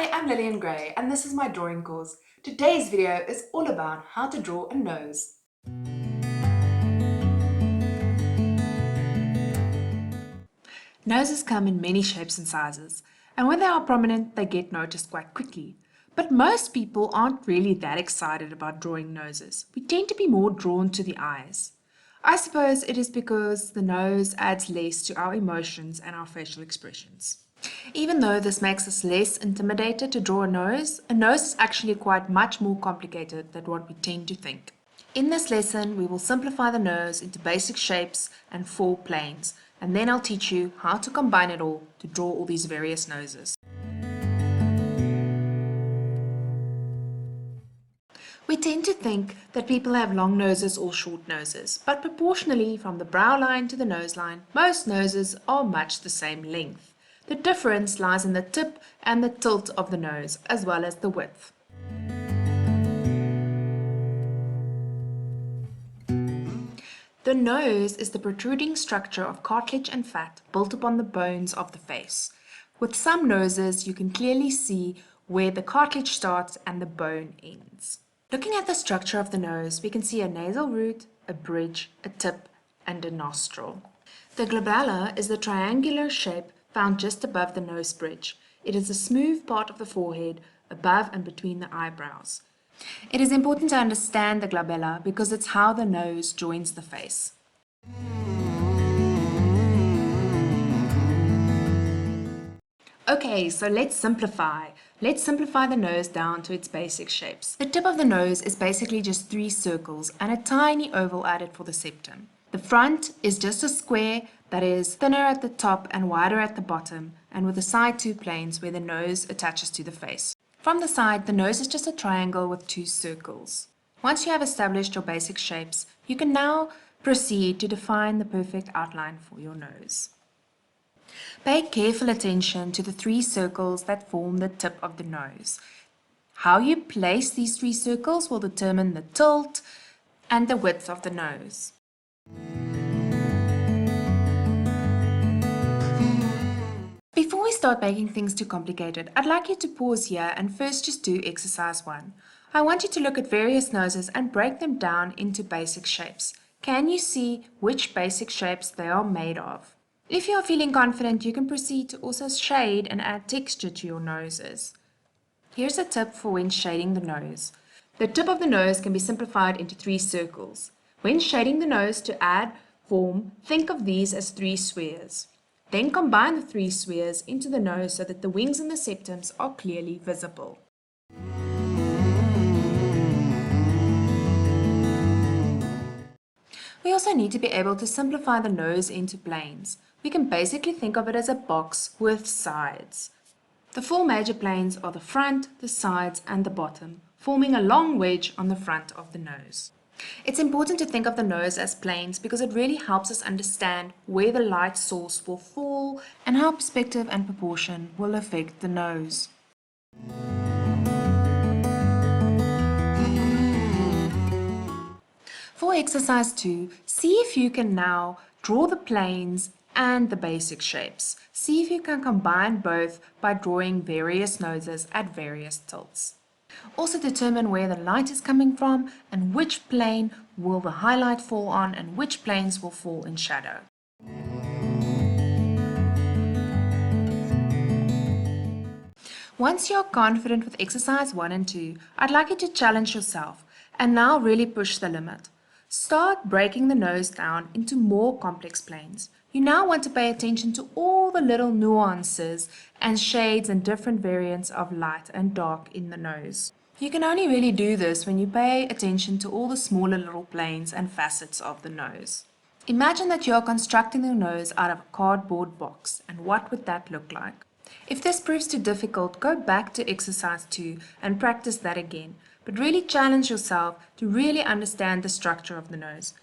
Hi, I'm Lillian Gray and this is my drawing course. Today's video is all about how to draw a nose. Noses come in many shapes and sizes, and when they are prominent, they get noticed quite quickly. But most people aren't really that excited about drawing noses. We tend to be more drawn to the eyes. I suppose it is because the nose adds less to our emotions and our facial expressions. Even though this makes us less intimidated to draw a nose is actually quite much more complicated than what we tend to think. In this lesson, we will simplify the nose into basic shapes and 4 planes, and then I'll teach you how to combine it all to draw all these various noses. We tend to think that people have long noses or short noses, but proportionally from the brow line to the nose line, most noses are much the same length. The difference lies in the tip and the tilt of the nose, as well as the width. The nose is the protruding structure of cartilage and fat built upon the bones of the face. With some noses, you can clearly see where the cartilage starts and the bone ends. Looking at the structure of the nose, we can see a nasal root, a bridge, a tip, and a nostril. The glabella is the triangular shape found just above the nose bridge. It is a smooth part of the forehead, above and between the eyebrows. It is important to understand the glabella because it's how the nose joins the face. Okay, so let's simplify. Let's simplify the nose down to its basic shapes. The tip of the nose is basically just 3 circles and a tiny oval added for the septum. The front is just a square that is thinner at the top and wider at the bottom, and with the side 2 planes where the nose attaches to the face. From the side, the nose is just a triangle with 2 circles. Once you have established your basic shapes, you can now proceed to define the perfect outline for your nose. Pay careful attention to the 3 circles that form the tip of the nose. How you place these 3 circles will determine the tilt and the width of the nose. Before we start making things too complicated, I'd like you to pause here and first just do exercise 1. I want you to look at various noses and break them down into basic shapes. Can you see which basic shapes they are made of? If you are feeling confident, you can proceed to also shade and add texture to your noses. Here's a tip for when shading the nose. The tip of the nose can be simplified into 3 circles. When shading the nose to add form, think of these as 3 spheres. Then combine the 3 spheres into the nose so that the wings and the septums are clearly visible. We also need to be able to simplify the nose into planes. We can basically think of it as a box with sides. The 4 major planes are the front, the sides, and the bottom, forming a long wedge on the front of the nose. It's important to think of the nose as planes because it really helps us understand where the light source will fall and how perspective and proportion will affect the nose. For exercise 2, see if you can now draw the planes and the basic shapes. See if you can combine both by drawing various noses at various tilts. Also determine where the light is coming from and which plane will the highlight fall on and which planes will fall in shadow. Once you're confident with exercise 1 and 2, I'd like you to challenge yourself and now really push the limit. Start breaking the nose down into more complex planes. You now want to pay attention to all the little nuances and shades and different variants of light and dark in the nose. You can only really do this when you pay attention to all the smaller little planes and facets of the nose. Imagine that you are constructing the nose out of a cardboard box, and what would that look like? If this proves too difficult, go back to exercise 2 and practice that again, but really challenge yourself to really understand the structure of the nose.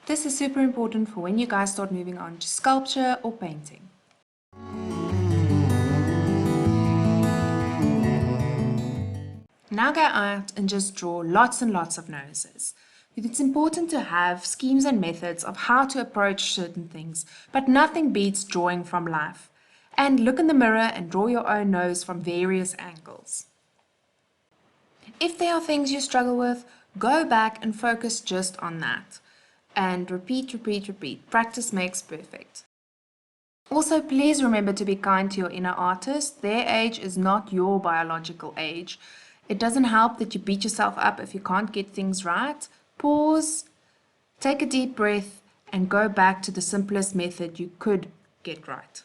This is super important for when you guys start moving on to sculpture or painting. Now go out and just draw lots and lots of noses. It's important to have schemes and methods of how to approach certain things, but nothing beats drawing from life. and look in the mirror and draw your own nose from various angles. If there are things you struggle with, go back and focus just on that. And repeat, repeat, repeat. Practice makes perfect. Also, please remember to be kind to your inner artist. Their age is not your biological age. It doesn't help that you beat yourself up if you can't get things right. Pause, take a deep breath, and go back to the simplest method you could get right.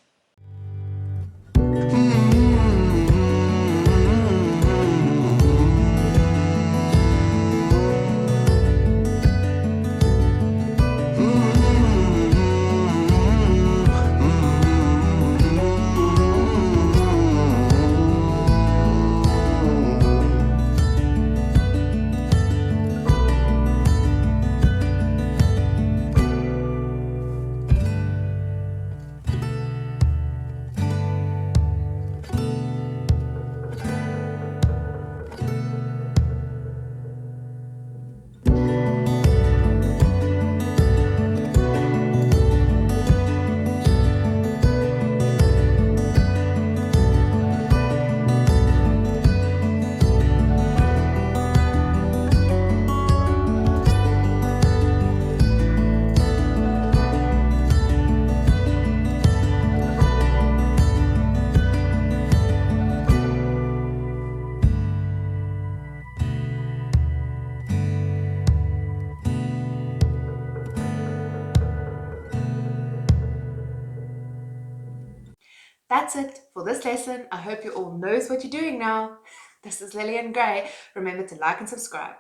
That's it for this lesson. I hope you all knows what you're doing now. This is Lillian Gray. Remember to like and subscribe.